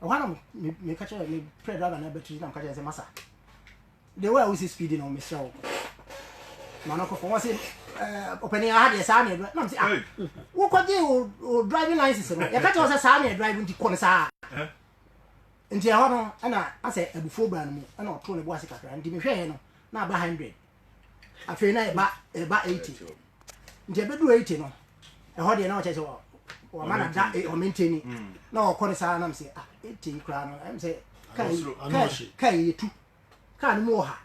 one me catch me pray driver na battery na catch say masa the way we see speeding on me show manoko for say opening a had say na na say ah wo kwaje o driving license no ya catch us say na driving di kon sa nti ho no na ase abufo ba no mu na oto ne bo ase kakra nti me hwe no na ba 100 afi na e ba 80 nti e bedu 80 no e ho de na o che so o mana da o maintain na o kon sa na me say ah 80 kra no em say kai tu kan mu ha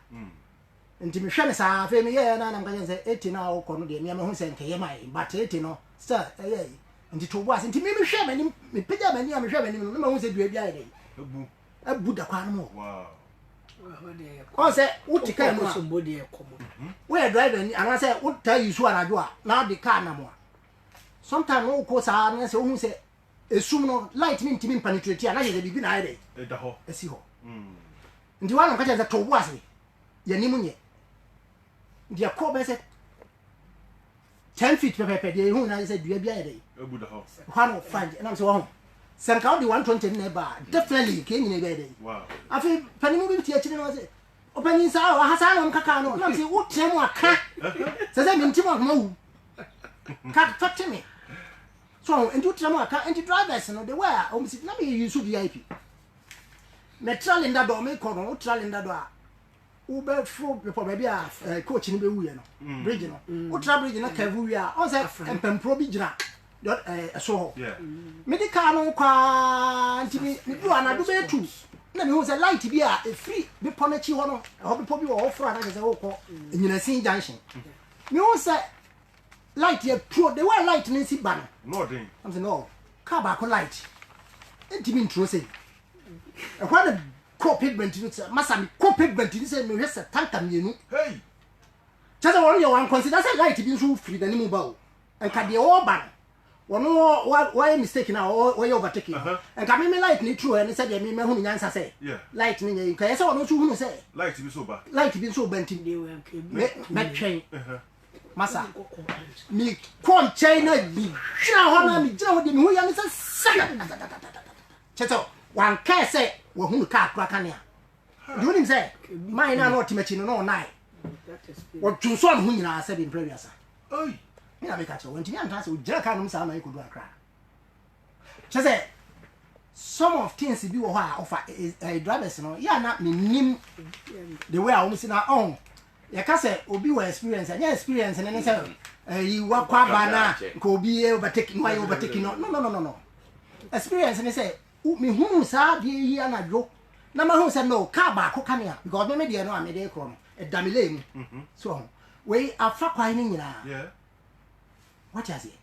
nti me hwe ne sa afi me ye na nka say 80 na o kon de me ho say nke ye mai but 80 no sir eh nti to bo ase nti me hwe mani me pega mani me hwe mani me ma ho say dua bia ide abu da kwa no mo wow o say uti kai mo so body e komo we driver ni ana say uta yisu anajo a na de car na mo sometimes wo ko sa na say ohun say esum no light ni ntimi penetrate ana ye bibi na ide e da ho esi ho ndi wa no ka che to bo ase ye ni munye ndi akọ be say 10 feet pepe de hu na say dua bia ide abu da ho ha no find na say wo Sanka di 120 neighbor definitely ke nyine be dey wow afi panimu bi ti akire no say opani sa o hasa no kaka no na say wo trem aka say me ntimo ma wu ka fate me so enti trem aka enti drivers no the way o mi na me use VIP me tralinda do me ko no tralinda do a wo be fro before baby a coach ni be wu ye no bridge no wo tra bridge na ka wu ya o say empempro bi gira so yeah medical no kwa nti mi do anadu be tu na me hu say light bi a free be ponachi ho no ho be po bi wo fro na say wo ko nyinasin junction me hu say light ye pro the way light ni si ba no den am say no car ba ko light nti mi intro say e kwa na co pigment ni say masa mi co pigment ni say me hwese tanka mienu hey chaza won ye wan consider say light bi so free da ni mu ba o enka de o ba no why mistake now or you overtaking and can me light ni true and said me hu ni nyansa say light ni nyi kan say ono chu hu say light bi so ba banti me train masa mi kon china bi jira ho na mi jira ho de mi hu ya ni say cheto wan ka say wo hu ka akra kan ya you know say mine na no timachi no nai wo tunso hu nyina say bi previous oi me na make a when you anta say ojira ka no sa na ikodu akra che say some of things bi wo ho a offer drivers no ya na nim the way I almost na on ya ka say obi wa experience anya experience na ne say you wa kwa bana ko obi overtake no overtake no experience ne say me hu sa bi yi anadwo na ma hu say no car ba ko kan ya because me dey no am dey kro no e damile mu so we afa kwa ni nyina yeah what is it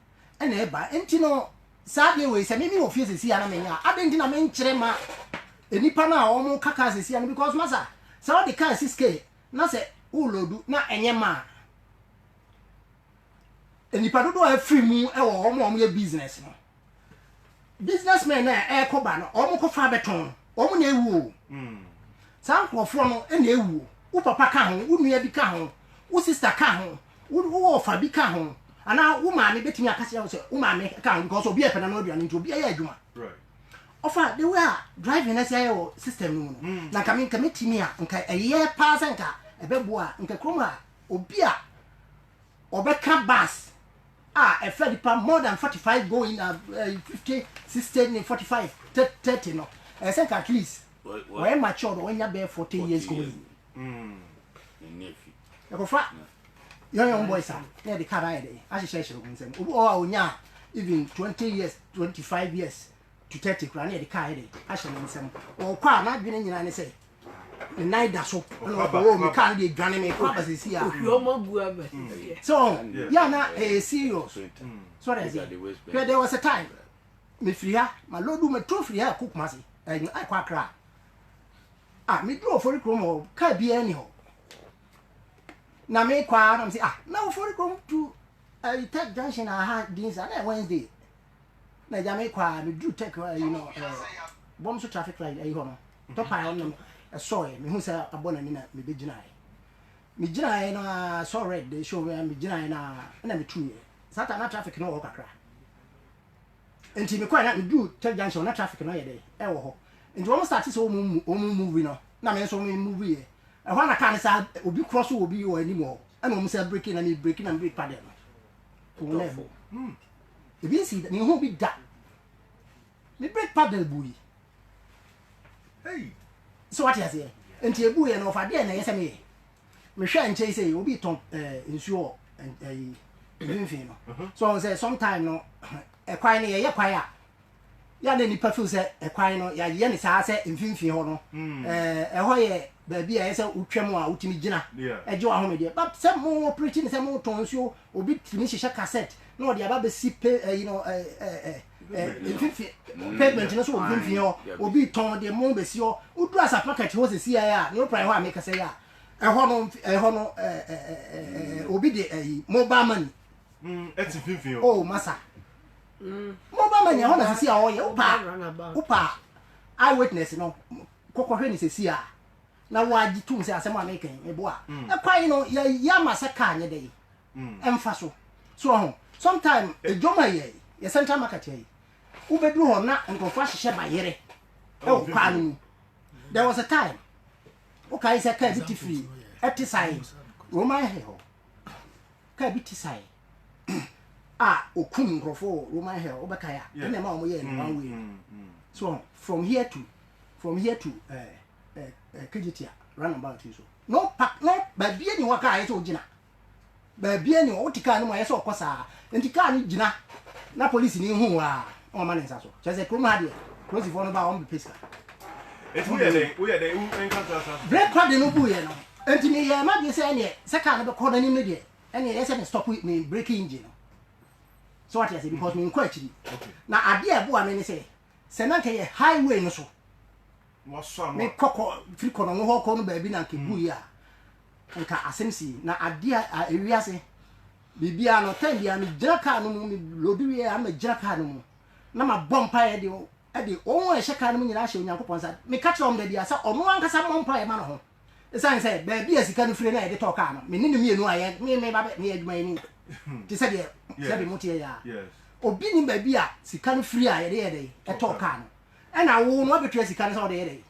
and eba enti no sadly we say me office si ana menya adenti na me nkire ma enipa na o mu kaka si ana because masa so the car 6k na say ulodu na enye ma enipa do a free mu e wo o mu ye business no businessmen na e ko ba no o mu ko fa beton o mu na ewu san kwofo no e na ewu wo papa ka ho wo nua bi ka ho wo sister ka ho wo ofa bi ka ho ana wo ma me betimi akase ya say wo ma me ka because obi e pena no aduane nti obi ya adwuma right offer the way driving na say your system no na kame timi a nka eye pass nka ebebo a nka kroma obi a obeka bus e fed pa more than 45 going 50 60 45 30 no I think at least when mature when you be 40 years going young boys are near the car idea. I should say, oh, yeah, even 20 years, 25 years to 30 grand near the car idea. I shall say, oh, quite not being in any say. The night that's so, oh, we can't be granny make up as is here. So, yeah, not a serious. So, there was a time, me free, my lord, do my trophy, cook massy, and I quite cry. Ah, me draw for the chromo, can't be anyhow. Na me kwa na say now for come to Tech Junction I had this and Wednesday na jame kwa me do take bomb so traffic light ayi hono to pa on so me hu say abona ni na me be gina na so red they show me gina na me two sata na traffic no ho kakra enti me kwa na me do Tech Junction na traffic no ye dey e wo ho nti wɔn start sɛ wɔn movie no na mɛ nso wɔn movie yɛ ɛhɔ na kaa ne sa obi cross obi wɔ anim hɔ ɛna wɔn sɛ breaking na mi break paddle no kò wɔn ɛfɔ ebi nsi ne ho bi da mi break paddle bu yi so what yɛ sɛ nti ebu yɛ no ɔfa deɛ na yɛ sɛ mi yɛ mi hwɛ nkyɛn sɛ obi tɔn nsuo ɛyi mfimfini no so on say sometime no ɛkwan no yɛ kwan a ya na nipa feel sɛ ɛkwan no ya yɛ ne saa sɛ mfimfini hɔ no ɛhɔ yɛ baabi a yɛ sɛ utwam a utimi gyina ɛgye wa home deɛ but sɛ mo preaching sɛ mo tɔn nsuo obi timi hyehyɛ cassette na ɔde aba bɛsi you know mfimfini pavement no so mfimfini hɔ obi tɔn deɛ mo bɛsi hɔ udu asa packet hɔ sɛ si a ne opra hɔ a meka sɛ ya ɛhɔ no obi de mobile money eti finfin oh masa mobile money ho na sisi a oye upa eyewitness no kokohwe ni sisi a na waji tum se asem American ebo a ekwan no ya masa ka anye dey emfa so ho sometime ejoma ye central market ye ubedu ho na nkofo ahye ba yere e o kwa no there was a time okay say ka bi free etisai Roman hell ka bi tisai okum nkrofo Roman hell obeka ya na ma omoye no one way so from here to Kejitia roundabout so no park no ba bia ni waka aye so gina ba bia ni o tika no ma yeso okosa ntika ni gina na police ni hu wa o ma nsa so che se kroma de close for no ba on be pesca we are there encounter break crowd no bu ye no enti ni ye ma de se ne se ka no be call ni me de ene ye se me stop me breaking engine no so what I say because me nko akiri na ade e bo a me ne se na nke ye highway no so me koko free kono no ho ko no ba bi na nke bu ya nka asemsi na ade a ewiase bibia no time bia me gira car no mu me lodu wi a me gira car no mu na ma bompa ye de o ehye car no mu nyina hye onyankopon sa me ka kire om da bia sa ono ankasa bompa ye ma no ho esan say ba bia sika no free na ye de to car no me ni mienu aye me ba me adwuma ni ti se de se be mutie ya obi ni ba bia sika no free a ye de e to car no e na wo no abetua sika no sa o de ye de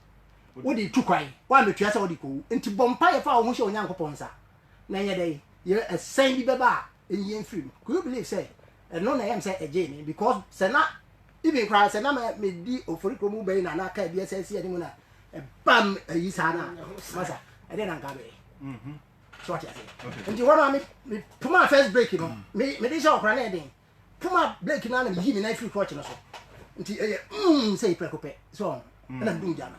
wo de tu kwai wa metua sa o de ko enti bompa ye fa o ho hye onyankopon sa na ye de ye asan bi beba enye free could you believe say no na am say again because say na even cry say na me di oforiko mu be na ka bi say see ade mu na bam ayi sa na masa e dey na nka be so what you say and you want me puma first break you know me dey show okra na dey puma break na na yi me na free coach no so nti say prekope so na dum jana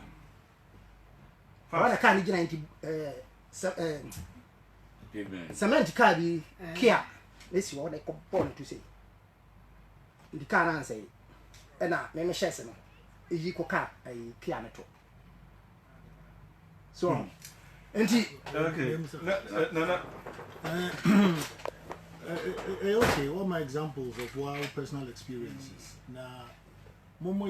fa na gina nti cement car bi kia lesi wo dey ball to say the car na say na me share no eyi ko car ai kia meto so enti okay no okay, all my examples of wild personal experiences now momo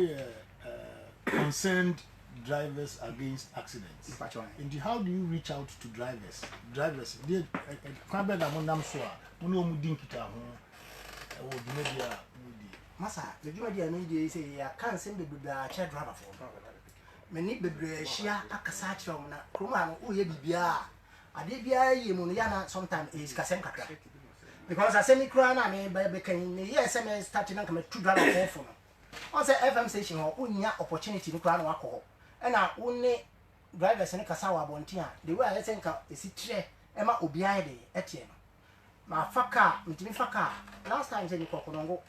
concerned drivers against accidents. And how do you reach out to drivers? They can't be that monam so. Mono mudin kita ho. O media. Masa, the media media say ya can send the chair driver for. Many bebre shia akasa chiro na kroma no o ye bibia. Ade bia ye mu no ya na sometimes is kasem kakra. Because I say me kra na me be kan me yes me start na come two driver for no. On say FM station ho unya opportunity ni kra na wakọ. Ena wone drivers ne kasa wa bontia the way I say nka esi tire e ma obi aye de etie no ma faka mtimi faka last time say ni kokonongo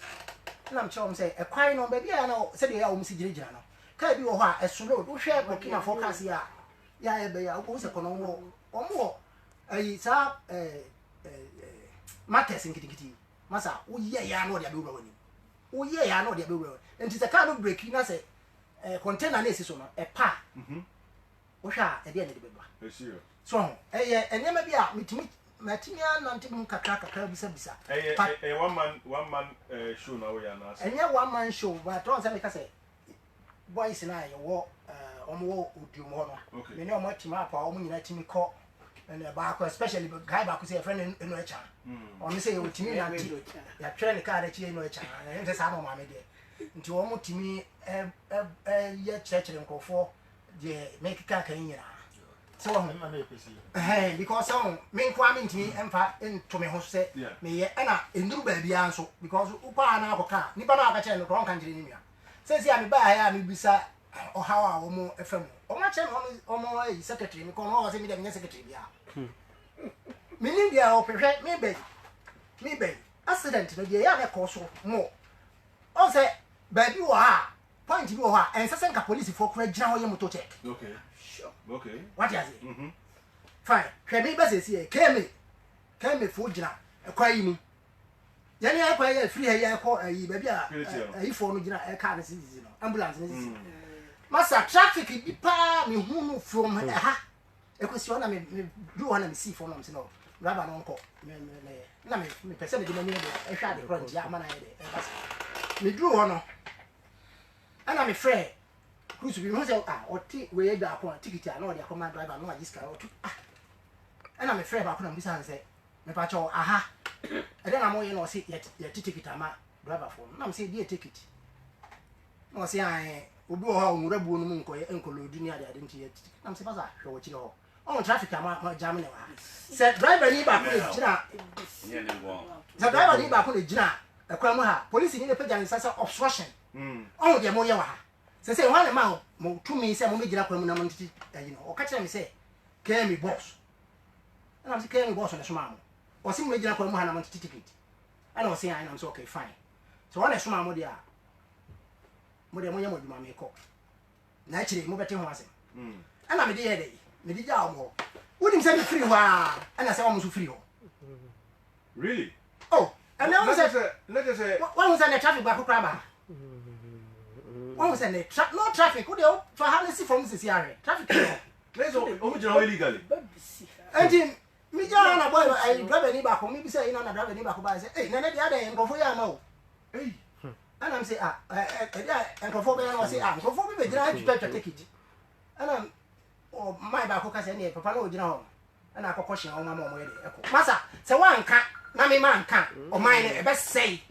na mchom say e kwan no ba bia na say de ya o msi giregira no ka bi wo ho a eso road wo hwe Burkina forecast ya e be ya wo say konongo omo ayi sa markets nkitikiti masa wo ye ya no de abewura wani wo ye ya no de abewura enti say car no break na say container na esiso no pa wo hwa e de na de bedwa so enema bi a mitimi na ntimi kakra bisa one man show na we na enye one man show but don't say me ka say boys na ye wo omo odium ho no me ne omo tima apa omo nyina timi ko and ba ko especially guy ba ko say friend eno echa o me say o timi na ya twere ne ka da chi eno echa ente sa no ma me de nti wo motimi ye church nkofo de make ka kan yira so wo because so me nkwa me ntimi emfa into me ho se me ye na enduru ba bia nso because upa na akoka nipa na aka che no ko kan jire ni nua se me ba ya me bisa ohawa wo mo efam o ma che no o mo secretary me ko no o se me de me secretary bia me ni dia o prehwe me be accident no dia ya me ko so mo on say baby wo ha point bi wo ha ense nka police for kura gina ho ye moto check okay sure okay what you say fine hwe me be se see keme fo gina ekwa yi ni ya ni ekwa ya free ha ya ko ayi baby ayi fo no gina e car ne sisi no ambulance ne sisi masa traffic bi pa me hunu from ha ekwesi ona me do ona me see for no me no raba no nko na me pese me de mani e hwa de front ya mana de e basa me do ono ana me frɛ cruise bi mo sɛ ɔti we da akɔ ticket a na ɔde akɔma driver no agiska ɔtu ana me frɛ ba akɔ na mbisa nsɛ me pa kyɛw aha ɛde na mo yɛ na ɔsi yɛ ticket ama driver for na me sɛ die ticket na ɔsi an obi wɔ hɔ nwura buo no mu nkɔyɛ nkɔlɔdu ni ade ade nti yɛ ticket na me sɛ basa hwɛ wɔ kyire hɔ on traffic ama jam ne wa sɛ driver ni ba ko gyina sɛ driver ni ba ko gyina ɛkwan mu ha police ni ne pagya ne sɛ obstruction on de mo ye wa se se wan ma mo tumi se mo megina kwa mu na mo ntiti ayi no o ka kire me se kemi boss na me se kemi boss na soma mo o se mo megina kwa mu ha na mo ntiti ticket ana o se ai na so okay fine so wan na soma mo dia mo de mo ye mo duma me ko na kire mo bete ho ase ana me de ye de me di ja o mo wonim se me free ho a ana se wo mo so free ho really oh and now let us say what was the traffic ba ko kraba one was no traffic. Who do for how see from this area? Traffic. Let's go. Illegally. And in me, John, boy, I drive any back home. Maybe say, you know, I drive any back home. I say, hey, none of the other and go for ya no. Hey, and I'm say, and go for me. I say, go for me. Drive to take it. And I'm oh my back home. I say, Papa, no, you know, and I go question on my mom. Massa, so one can't, Mammy man can't, or mine, best say.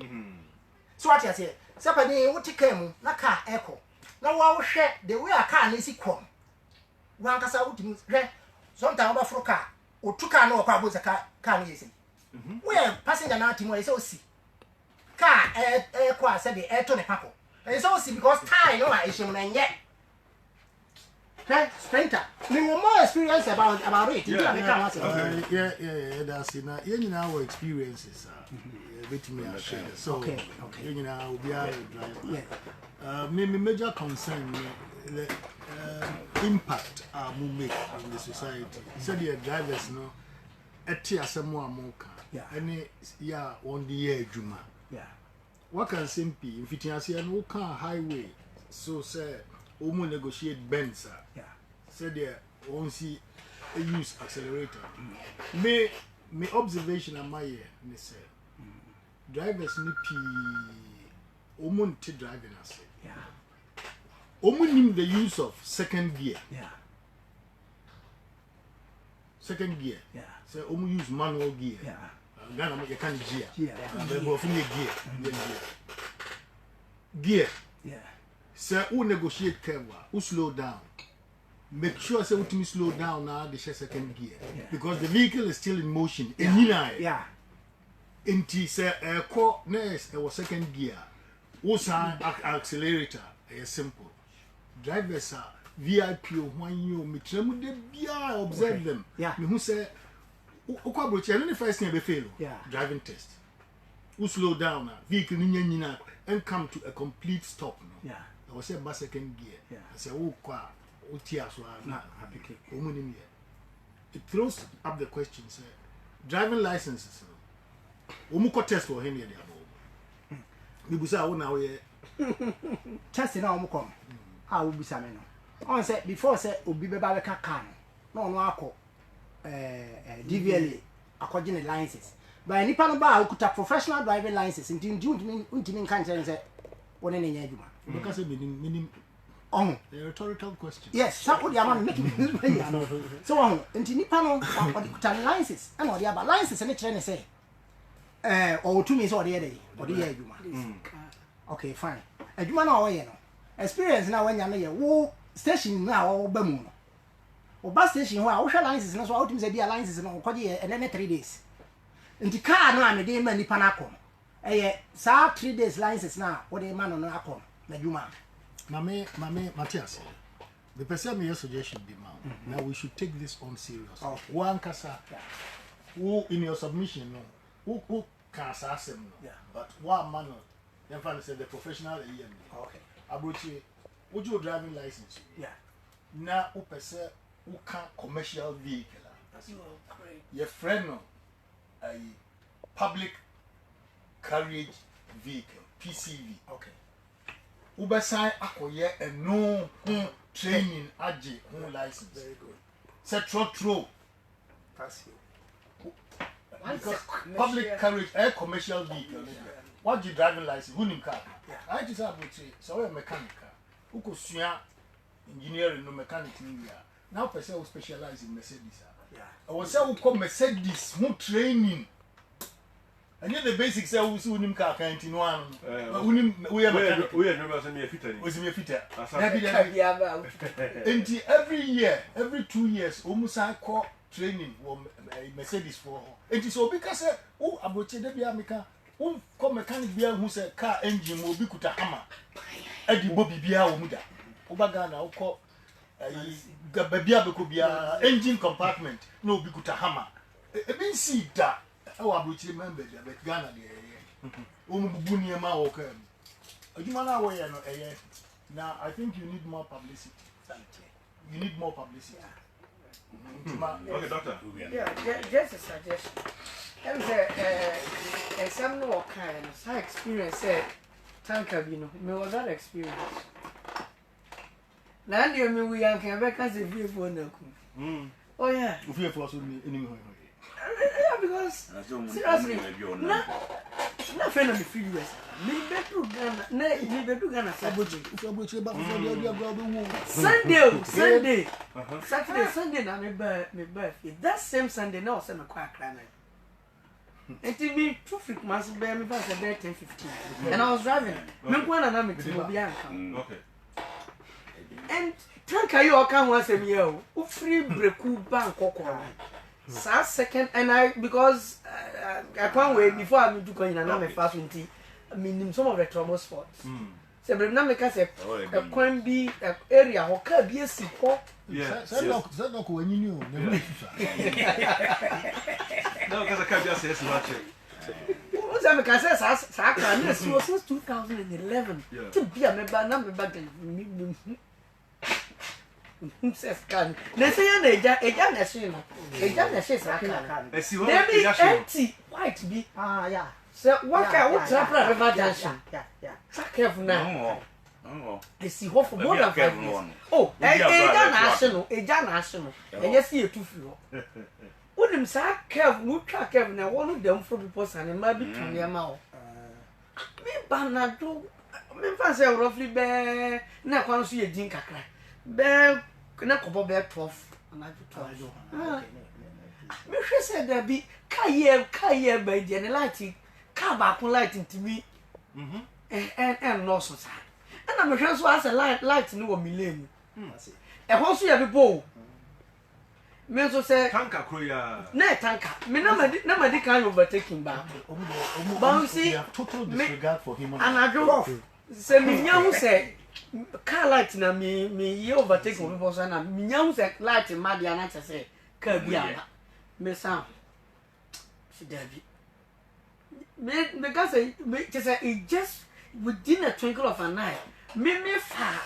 So what you say? Sapani wuti kemu na car echo na wa wo hwe the way a car na si kom wan kasa wuti hwe sometimes ba fro car otuka na okwa bo car na yesi we passenger na timo yesi osi car kwa se de to ne pako yesi osi because time no a ehim na nye sprinter me more experience about it yeah that's it na you know our experiences with me share so okay you know we are driver me major concern the impact we make on the society so the drivers no eti asemo amoka any yeah on the year juma what can simply if it is no car highway so say omo negotiate bends say there won't see use accelerator me observation am my here me say drivers ni omunti driving us omunim the use of second gear so use manual gear Ghana you can gear gear so who negotiate curve who slow down make sure say we slow down now the second gear because the vehicle is still in motion Inti say ko next was second gear wosan accelerator is simple drivers are VIP when you metremu de bia observe them me who say okwa brochi any first thing be fail driving test who slow down vehicle nyina and come to a complete stop no I was say ba second gear I say wo kwa otia so na apike omunim here it throws up the question say driving licenses Omuko test for him here abo. Me busa wo na wo ye. Test na omuko. Ha wo busa me no. On say before say obi be ba be ka car no. No akọ DVLA akọje ne licenses. But nipa no ba okuta professional driving license ntimi nka nche say woni ne nya adwuma. Because meaning a rhetorical question. Yes, so what the man making so nti nipa no okuta license and odi aba license ne kire ne say or to me so dey adwuma okay fine adwuma na wo ye no experience na wanya no ye wo station na wo ba mu no wo ba station ho a wo hwe licenses no so wo timi say dia licenses no ko je ene 3 days nti car no a me de ma nipa na akọ sa 3 days licenses na wo de ma no akọ na adwuma Matthias, the person me suggestion be man. Now we should take this on serious. One kasa, who in your submission no, who can say no, but one man, then finally say the professional EM. Okay. Abuchi, would you driving license? Yeah. Now who person who can commercial vehicle? Great. Your friend no, a public carriage vehicle (PCV). Okay. Ubesan akoye eno training aje license. Very good. Say trotro. That's Because public carriage a commercial vehicle. What you driving license? Who nim car? I just have to say so we mechanic. Who could sua engineering no mechanic in here. Now person who specialize in Mercedes. Yeah. I was say who come Mercedes who training. And yet the basics say who nim car can't in one. We are mechanic. We are never send me a fitter. Was me a fitter. Yeah, And every year, every 2 years, almost I call training Mercedes for. And so because oh about the Biamica, who come mechanic beer who say car engine will be kuta hammer. Eddie Bobby Bia Muda. Obagana who call Babia Becubia engine compartment no be kuta hammer. A been see that. Oh, I would remember that Ghana. Bunyama okay. You know where now I think you need more publicity. You need more publicity. Okay, doctor. yeah, just a suggestion. And some no kind of experience tanker, you know, me was that experience. Now you mean we can back as a view for no. Oh yeah. Fear for us anyway. Yeah, because seriously, not friend of the free US. Me better Ghana, me better Ghana Saboji. Sunday, Saturday, Sunday, na me birthday. That same Sunday, now send a quack climate. And to me, 2 freak must bear me past about 10:15. And I was driving. Me one and I'm to Bianca. Okay. And tanka you come once a year. U free breku bank kokoro. So second, and I because I can't wait before I do going and I'm a fast winty. I mean some of the trouble spots. So but now make us a can be area or can be a support. Yeah. Say no when you knew. No, because I can't just say much. What's that? Because I can't since 2011 to be a member number back then. Says can. Let's say a nation. Empty white be. Ah, yeah. So what can we trap river junction? Yeah. Track careful now. No. I see what for more than 5 years. Oh, a national. And you see a 2 floor. When him say careful, no track careful now. One of them from people and maybe from their mouth. Me banado. Me fancy roughly bear. Na kwan so ye din kakra. Bear na kobo bear 12. Na 12. Me hwe say there be kaye by the light. Car back light into me. And no so sad. And I'm sure so as a light no me lane. E ho so ye be bo. Me so say Tanker Koya. na tanker. Me na ma can overtaking back. But you see total disregard for human. And I drove. Say me nya say car light na me ye overtaking people so na me nya say light ma dia na say car bia. Me sound. She David. Because it just within a twinkle of an eye, me far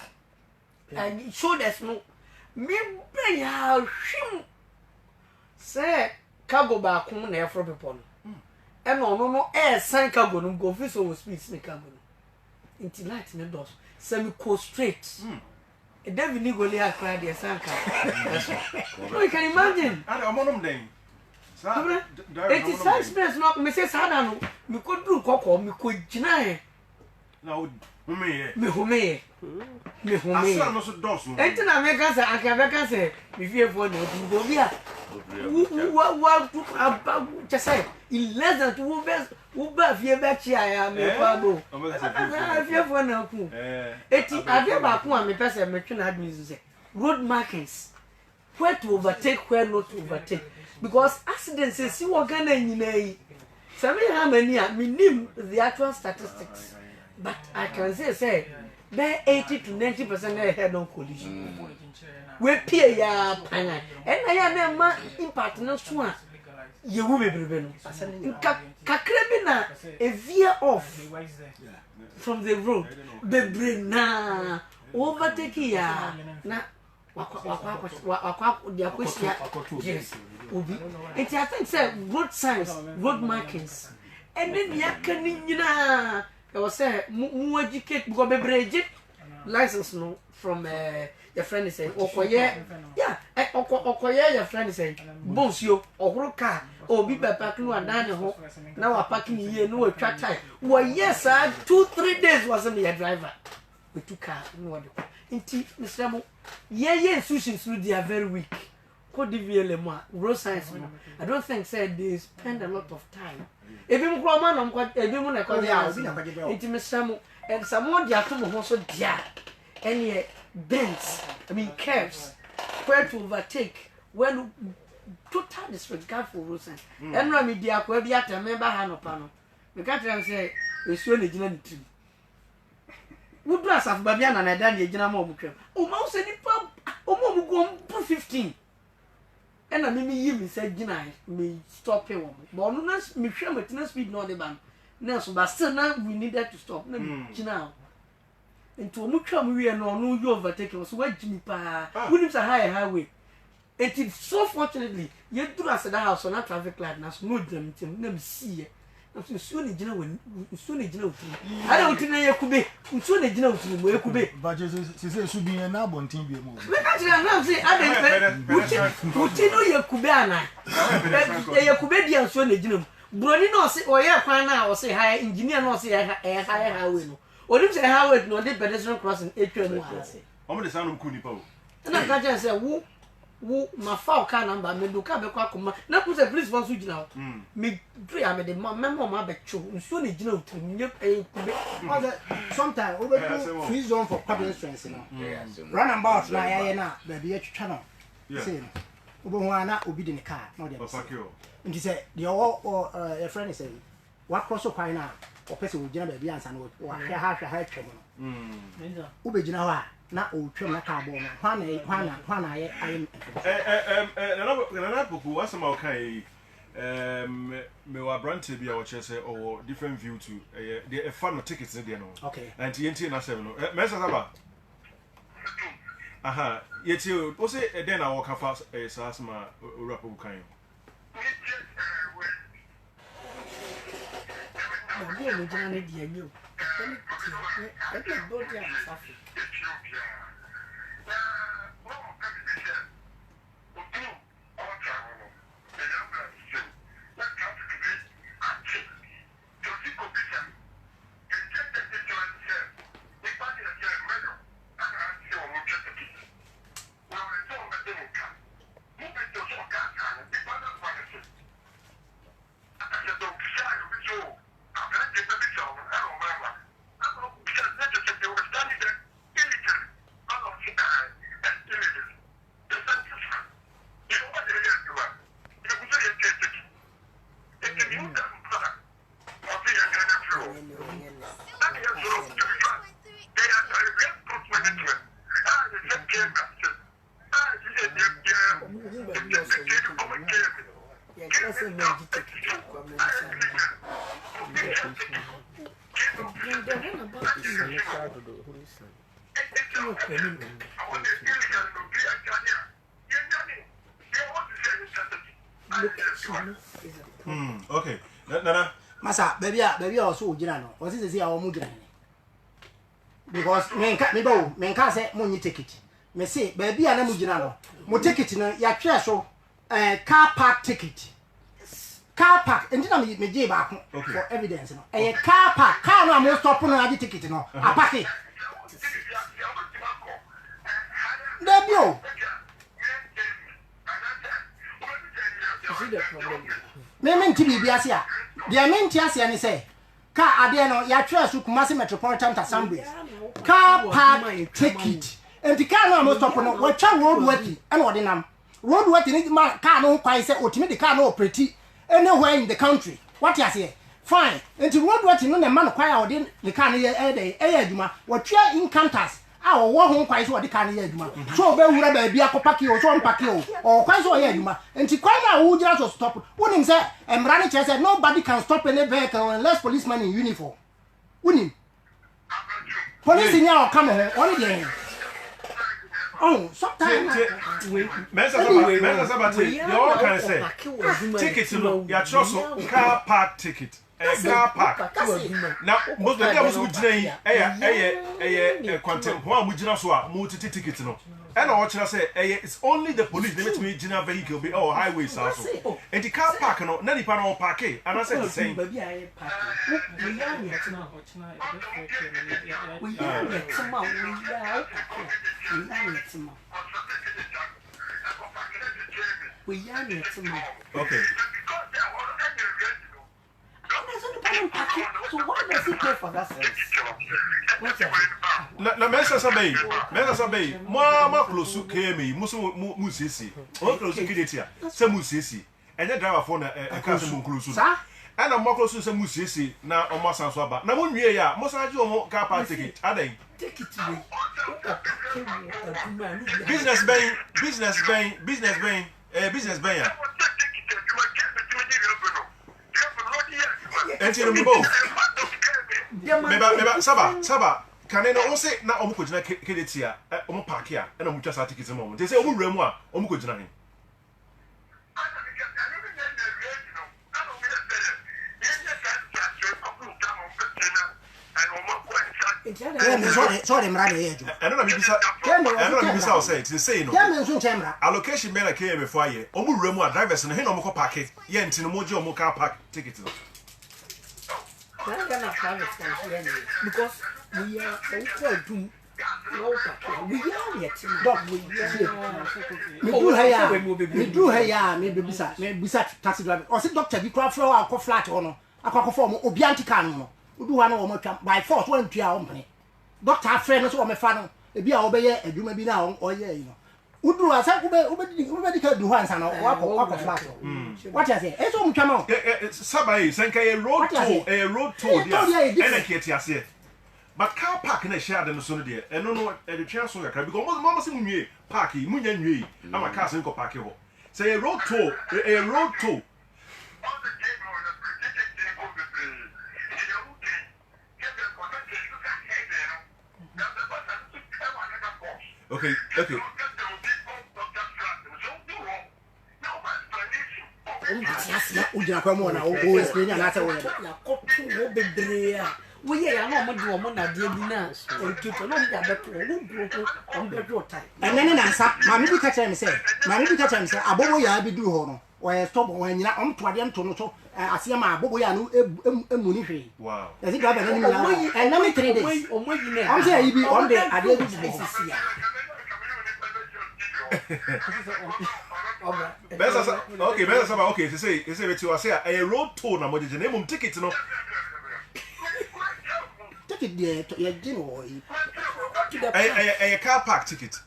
and it showed us no me be ya hwim say cargo back on na for people and no sign cargo no go fit so speed me cargo no into light in the doors say me go straight David ni go lay cry the sanka. No, you can imagine. I'm on them then. It is such space not Mrs. Hadano. Me could do cocoa, me could deny. Now, me, I also does. and then I make us, I can say, if you want to go here. What just say, in less than 2 years wo ba fie ba chi aya me pa bo fie fo na ku eti ade ba ku a me pese me twe na admin say road markings where to overtake where not to overtake because accidents is see what Ghana nyina yi sabi how many a minim the actual statistics but I can say be 80 to 90% head on collision we pay ya pana and I am ma impact no so a ye wu bebrebe no kakra bi na a veer off from the road bebre na overtake ya na wakwa dia kwisia yes obi it I think say road signs road markings and then ya kan nyina I was say mu educate because bebre license no from your friend is saying okoye yeah okoye your friend is saying bonsio ohoro car obi be park no adan ho na wa parking here no atwa time wo yes 2-3 days was me driver we took car no what inti Mr. Mo ye institutions they are very weak ko DVL mo road science no I don't think said they spend a lot of time ebi mu kro ma no ebi mu na ko ya obi na kwaje inti Mr. Mo and someone dia to mo ho so dia any bends I mean curves where to overtake when total disregard for road signs enra me dia ko bi atemember ha no pa no me ka tell say esuo na gina nitri wudu asaf ba bia na na da na gina ma omutwem o ma so nipa o mo go 15 ena me yi mi say gina me stop e wo but no na me hwe matina speed no de ban na so but still na we needed to stop na gina into omutwem we no no you overtake so wa gini pa wunim sa highway it is so fortunately you do as the house on a traffic light na so no dem tim na me see e so ni gina we so ni gina utu ada utu na yakube so ni gina utu mo yakube but she say so bi na bontin bi mo we ka tira na say ada utu no yakube ana yakube dia so ni gina broni no say o ye kwan na o say high engineer no say highway no o dim say highway no dey pedestrian crossing etwa mu ase o mo de sanu ku nipa o na ka tira say wo ma fa ka number me do ka be kwa koma na ku say police want to gina me do ya me de memo ma be chu nso na gina otu nye sometimes we do free zone for pedestrians no run about na ya na be be atwa no say no obo ho ana obi de ne car na de nti say the your friend is say wa cross kwan na o pese wo gina be bi ansa no wa hwa twem no ube gina ho a na o twem na ka bo no hwa na aye na poku asema o kan me wa branch bi a wo chese o different view to the fan tickets there no okay and TNT na 7 no me sasa aha yeti o say den na wo ka fa sa asema o rap o kan Dia ni jangan dia ni. Tapi do dia safi. Okay. Nana. Masa, baby also ujina no. Osi se ya omu ujina ni. Because me nka say mo nyi ticket. Me say baby ana mu ujina no. Mo ticket no ya twa so car park ticket. Car park enti na me je ba ko for evidence no. Car park car no am stop no agi ticket no. Apake. Debio. You see the problem. Me menti bibiasia dia menti asia ni say car ade no ya twa su Kumasi Metropolitan Assembly car park ticket and the car no mo stop no we twa road working and we dey nam road working ni ma car no kwai say otimi the car no operate anywhere in the country what you say fine and the road working no na man kwai a we the car no e adwuma we twa encounters a wo ho kwai so we the car no e adwuma so be wura ba bia ko paki o so mpaki o kwai so e adwuma and the kwai na wo gira so stop wonim say emrani che say nobody can stop any vehicle unless policeman in uniform wonim police in your come here only there oh sometimes Mensa sabati you all can say ticket no ya so car park ticket car park now most of them would say quantum ho amugina so a mo ticket no and I watch say it's only the police they make me gina vehicle be or highways also and the car park no na nipa no park and I said the same baby I park we are yet now okay so why does he pay for that service? Na mensa sabe ma close kemi musisi o close kidetia se musisi enye driver for na car se close sa ana ma close se musisi na o ma sanso aba na mo nwie ya mo san je o car park ticket adan Ticket we business ben ya enti no mbo meba saba kanena o se na o mukojina kedetia o mu park ya na mu twa sa ticket mo mo te se o mu wura mu a o mukojina he sorry mra de yeju eno na bibisa o say te say no allocation me na KM for aye o mu wura mu a drivers no he na o mu ko park ye enti no mo je o mu car park ticket no because we are so doom we are yet me do here me bisa taxi driver o se doctor bi kwa flow akọ flat ono akọ form obi antika no udu ha na o matwa by force one tua o mpene doctor afre no so o me fa no e bi a o be ye adwuma bi na o ye yi no udu asa ube ka du hansa na akọ flat what you say eso mtwa ma sabai senka a road tour dia ene kieti ase but car park na share dem so no de eno no e twa so yakra because mama se munwie park yi munya nwie ama car se nko park ho say a road tour okay ujina kwa mo na o explain na ata we na kotu wo bebrea wo ye ya na mo de wo na de bi na o tuto no ya beto wo duro ko on beto time enene na nsa ma me bi ka tell me say abobo ya bi duru ho no o e stop wo nyina on to ade nto no so asia ma abobo ya no emu ni hwe wow e si driver na ni na and na me 3 days o mo yi na am say ibi on the ade bi sisi ya okay say beti wa say a road tour na mojeje na mum ticket no ticket there ya dino a car park ticket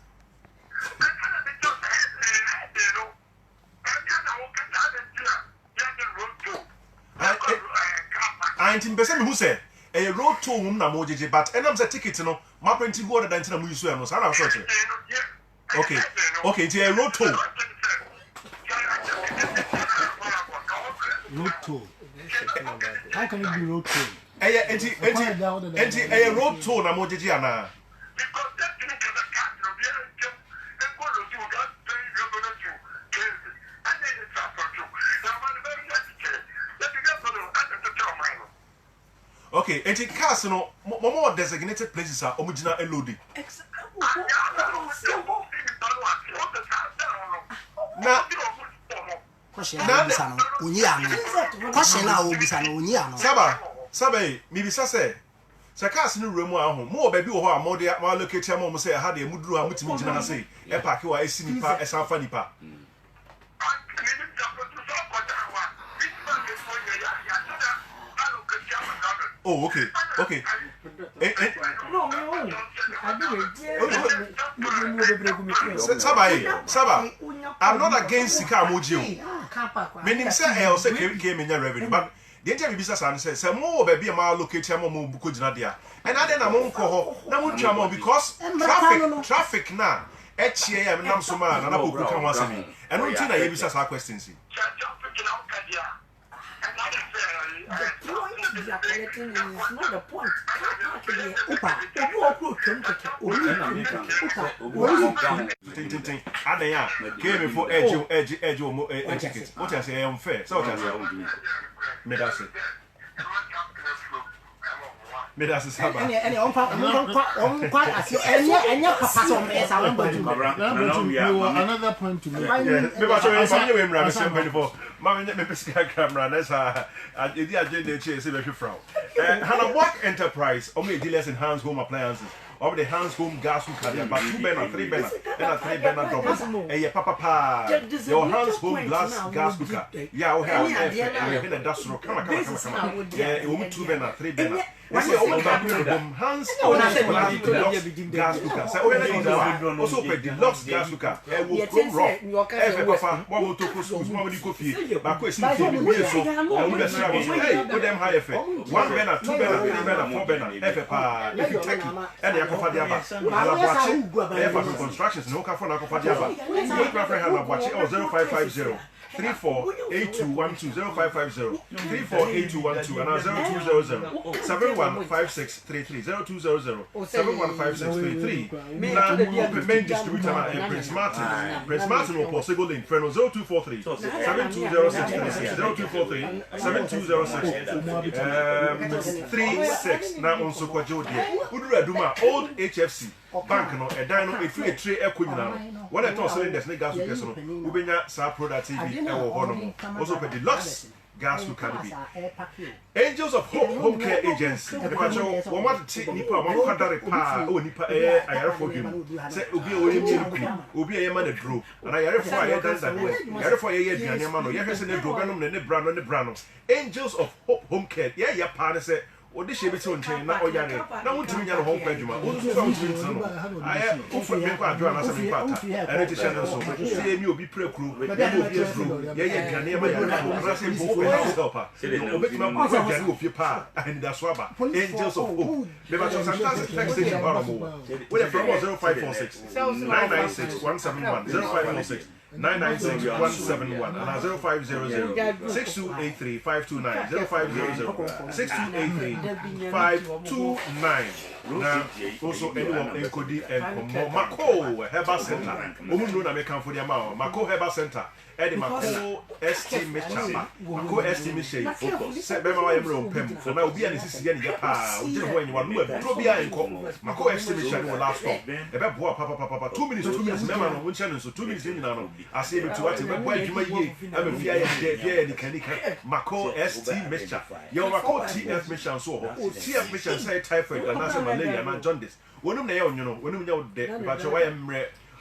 I think person who say a road tour mum na mojeje but enam say ticket no ma print go order dan na mu use no sa na so okay it's a road tour how can it be road tour a road tour na mojeje ana okay enti cars no more designated places are omugina loading na question na obisa no onyi ano saba mi bisa say cars no remu aho mo ba bi wo ho a mo de ma locate am mo say ha de muduru a mutimi gina na say e park wa esi nipa e sanfa nipa Oh, okay. No, Saba, I'm not against Sika Muji. Meaning, say, I'll say, came in your revenue, but the interview business and says, some more baby, my locator, more Bukujinadia. And I then I won't call her, now won't you because traffic now. HCA, I'm not so man, and I will come once a week. And we tell you, business our questions. The point you are collecting is not the point. Came before edge, what I say, I'm fair. So I say, Medasi Saba. And on quite as you and your papa as I another point to make. Hannah Enterprise, only dealers in hands home appliances. Of the hands home gas cooker, but 2 burner, 3 burner, and a 3 burner drop. Hey, papa, your hands home gas cooker. Yeah, we have been a dust rock. Come on. Yeah, it will be 2 burner, 3 burner. Hands gas cooker. So, also pay the deluxe gas cooker. Will come raw. Papa, what will to schools, what will you go for? But question, hey, put them high effect. 1 burner, 2 burner, 3 burner, 4 burner. Papa, if you take it, and they are for the other. Constructions, no car for Nakofadiaba. Watch 0550. 348212 0550 348212 and 0200 715633 0200 715633. Now, main distributor Prince Martin will possible link friend 0243 7206 0243 7206 36. Now on Sokwajo Udraduma old HFC bank no a dino a free trade equina. When I toss cylinders, gas to person, Ubenya Sa Product TV, also for deluxe gas to Canopy. Angels of Hope Home Care Agency. The patrol, one want to take Nipa, one quadra pa, oh Nipa air, I have for him. Say Ubi a man a drew, and I have for a dance that way. I have for a year, Yanamano, Yakas and the Droganum and the Brano. Angels of Hope Home Care, yeah, partner said. This should be so chain, not Oyane. Now, to me, home bedroom. I have offered me quite drawn as a part. And it is so. See, you be pre crew, but then will be a crew. Yeah, never rushing both house helper. Of your pa and the swabber. Angels of Hope. There was sometimes text station Baramo. Where from 0546 996 171 0546 996 171 and 0500 6283 529 0500 6283 529. Now, also anyone encoding and Mako Herbal Center. Umundo na mekan for the amount. Mako Herbal Center. Eddie Mako ST Mechamba. Mako ST Meche. Set Bema Yamro Pem. For now, be an assistant Yapa. We didn't want you one word. Trobia and Co. Mako ST Meche will last stop. About Papa. 2 minutes, 2 minutes. Never know one channel, so 2 minutes in now. I say to what you might be. I'm a VIA and Kanika. Mako ST Mecha. Your Mako TF Mechan so. TF Mechan say typhoid and that's malaria and jaundice. One of them, you know, when you know that, but your way I'm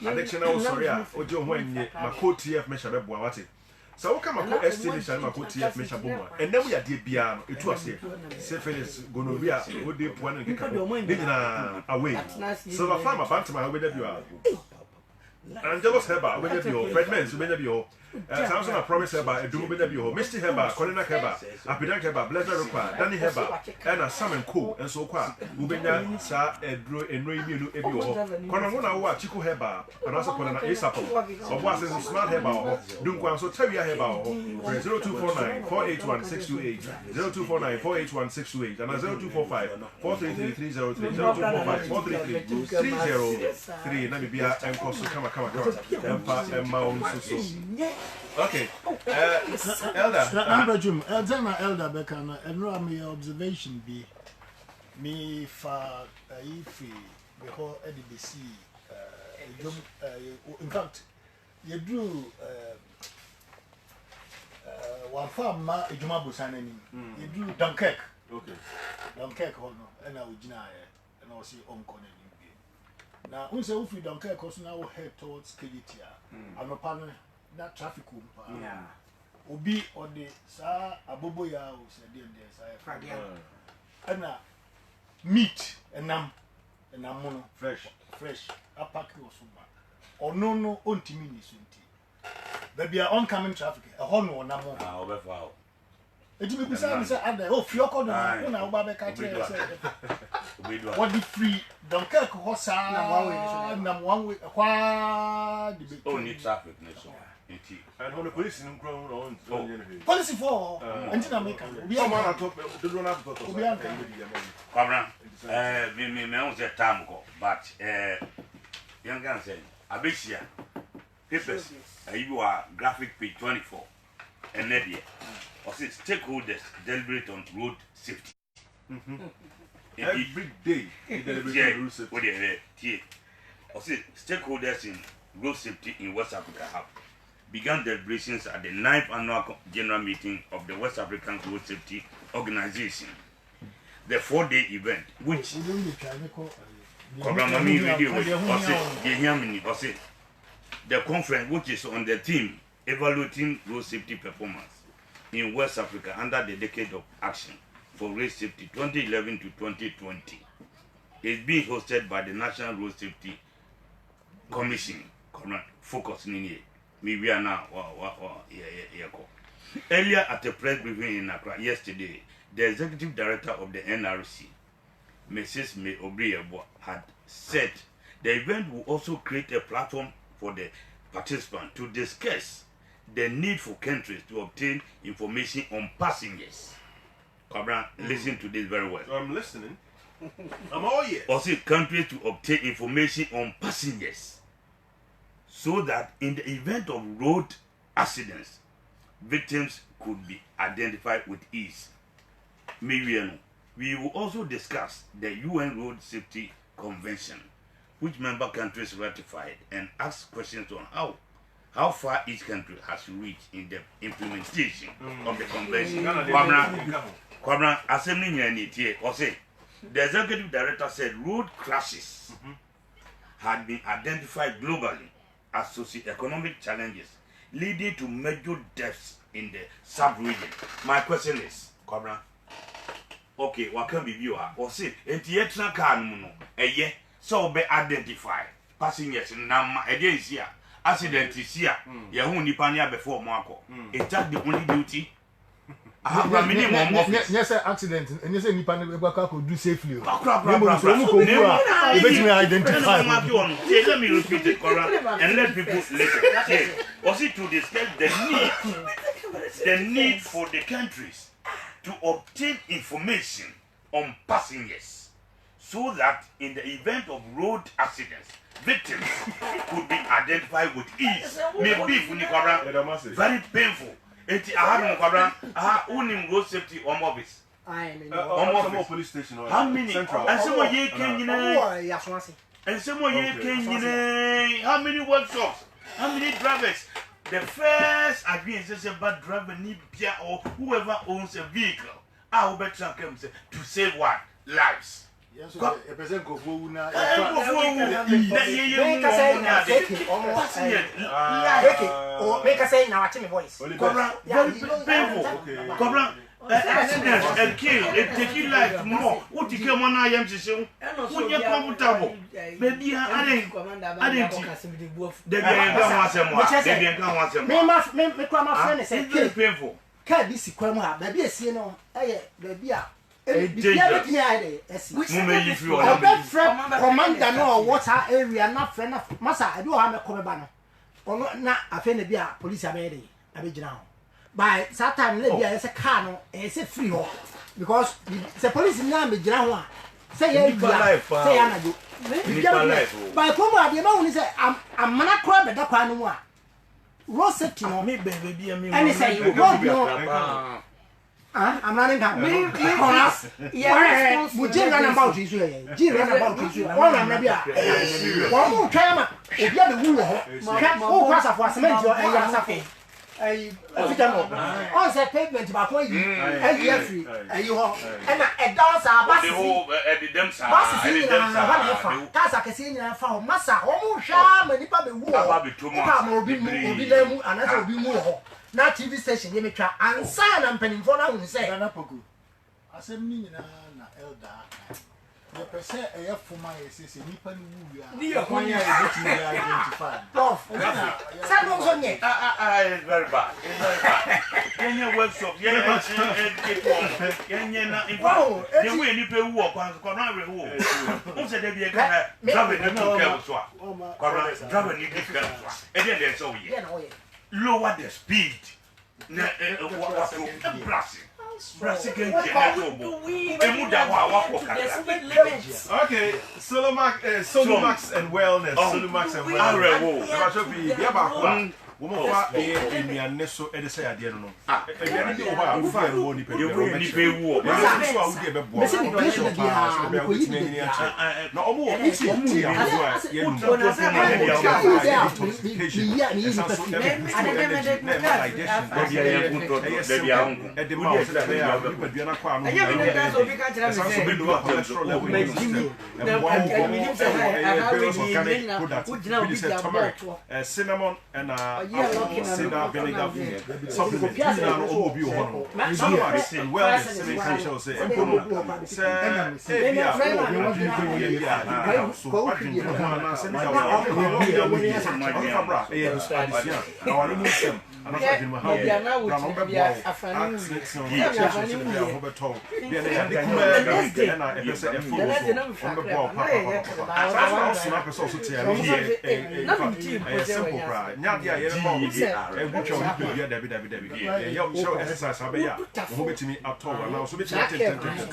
addiction. I was sorry, or John when Mako TF Mecha Buawati. So, what come Mako ST Mecha Mako TF Mecha Buma, and then we are deep piano. It was here. Syphilis, gonorrhea, would be one and get away. So, the farmer back to my way that you are. Angelos Heba, when you be Fred Men's, when you be Samson, I promise Heba, a doom when you be Misty Heba, Colina Heba, Apidan Heba, Blazer Rupa, Danny Heba, and a salmon cool, and so qua, Ubena, Sa, and Noemiu, Ebio, Conamona, Chico Heba, and also Colina Asapo, or was a smart Heba, Dunquan, so Terry Heba, 0249 481 628, 0249 481 628, and 0245 433 303, 0245 433 303, Namibia, and Costa Kama. Okay. Elder Beckham, and Rami observation be me for if the whole EDBC. In fact, you drew one farm, a Jumabu Sanani. You drew Dunkirk. Okay. Dunkirk, and I would deny and I'll see on Connie. Now, we say if we don't care, because now we head towards Kilitia. I'm a partner, that traffic will Obi or the Sa Aboboya, who said, and meat and mono fresh apaki or sumba or no ontimini sunti baby are oncoming traffic a horn or namo overfoul it will be said oh fioko no oba catch what the free don't care hosa na one way only traffic so and when the police in ground on policy for until America we are man talk the don't have to Kwabra me on say time go but young guy say abeshia papers you are graphic page 24 and there or say stakeholders deliberate on road safety every day deliberate on road safety or say stakeholders in road safety in West Africa have began deliberations at the 9th annual general meeting of the West African Road Safety Organization. The 4-day event, which the conference, which is on the theme evaluating road safety performance in West Africa under the decade of action for road safety 2011 to 2020, is being hosted by the National Road Safety Commission. Focus in here. We are now. Earlier at a press briefing in Accra yesterday, the executive director of the NRC, Mrs. May Obriabo, had said the event will also create a platform for the participants to discuss the need for countries to obtain information on passengers. Kabra, listen to this very well. I'm listening. I'm all ears. Also, countries to obtain information on passengers, so that in the event of road accidents, victims could be identified with ease. We will also discuss the UN Road Safety Convention, which member countries ratified, and ask questions on how far each country has reached in the implementation of the convention. Kwabra, Assembly Unity, or say, the executive director said road crashes had been identified globally as socio-economic challenges leading to major deaths in the sub-region. My question is, Kwabra, okay, what can be viewed? Or say, entietna can so be identified passengers in Nama against here, accident is here, Yahoo Nipania before Marco. Is that the only duty? I have a minimum of yes, accident, and you say Nipan could do safely. Let me repeat it, Cora, and let people listen. Was it to discuss the need for the countries to obtain information on passengers, so that in the event of road accidents, victims could be identified with ease. Maybe very painful. Unim road safety on office. Police station. How many? And someone here came and someone here came how many workshops? How many drivers? The first agreement is about driver need or whoever owns a vehicle. I will bet to save what? Lives. Yes, a person go for now. Make us say now, I my voice. Cobra, accident and kill, and taking life more. What you come on, I am to say, when you're comfortable, maybe I didn't. They didn't come once a more. Painful. Can't be sick, baby, you know, baby. Commander no water area not friend of massa. I do have a comebano. Or not a friend of police abedi. By that time, maybe as a car, it's a free hall because the police name is Jana. Say, say, I do. By Puma, the amount is I'm not crab at that one. Road safety, me, baby, and say, you won't know. I'm running down. Yeah, we did run about this way. Did run about this way. All I'm maybe one more time. If you have the wool, can't go cross of what cement or a on the pavement about what you and Jeffrey and you all and a dance are Casa Cassina for Massa, almost sham and Nipa be woo, and that's be more. Na TV station ye metwa ansa na mpanimfo na hu se na poku asem ni nyina na elder. The person a fuma is a nippon movie. Near one year, identified. It's very bad. It's very bad. Can you workshop? Yeah, in fact, the way you pay work on who said there be a kind of driving the two driving the different. And then there's all lower the speed. Brassing. Okay, Solumax and Wellness. Solumax and Wellness. Woman, Neso, and say, I didn't know. Cinnamon and cinnamon vinegar supplement will be one. Solumax and Wellness shall say,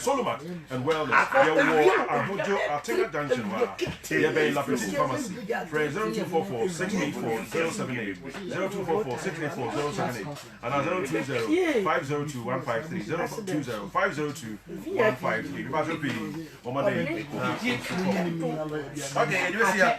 Solumax and Wellness. Article Junction. Pharmacy. 0244 684 078 0244 684 078 and 020 502 153 020 502 153. Okay, you see here.